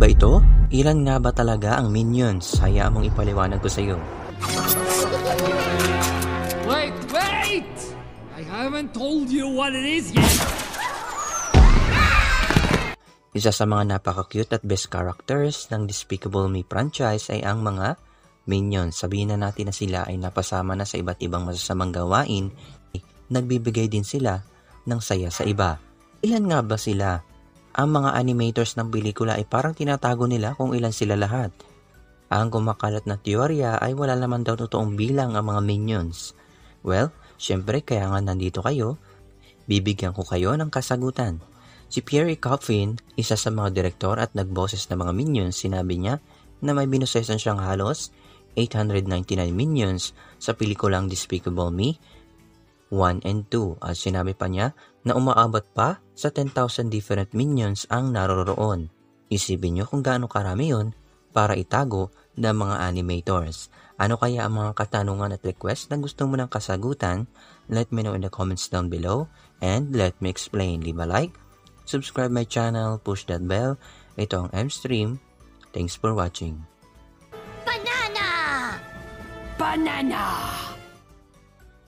ba ito? Ilan nga ba talaga ang minions? Hayaan mong ipaliwanag ko sa iyo. Wait! I haven't told you what it is yet! Isa sa mga napaka-cute at best characters ng Despicable Me franchise ay ang mga minions. Sabihin na natin na sila ay napasama na sa iba't ibang masasamang gawain. Nagbibigay din sila ng saya sa iba. Ilan nga ba sila? Ang mga animators ng pelikula ay parang tinatago nila kung ilan sila lahat. Ang kumakalat na teorya ay wala naman daw totoong bilang ang mga minions. Well, syempre kaya nga nandito kayo, bibigyan ko kayo ng kasagutan. Si Pierre Coffin, isa sa mga direktor at nagboses ng mga minions, sinabi niya na may binusesan siyang halos 899 minions sa pelikulang Despicable Me 1 and 2 at sinabi pa niya na umaabot pa sa 10,000 different minions ang naroroon. Isipin niyo kung gaano karami yun para itago ng mga animators. Ano kaya ang mga katanungan at request na gusto mo ng kasagutan? Let me know in the comments down below and let me explain. Leave a like, subscribe my channel, push that bell. Ito ang M-Stream. Thanks for watching. Banana! Banana!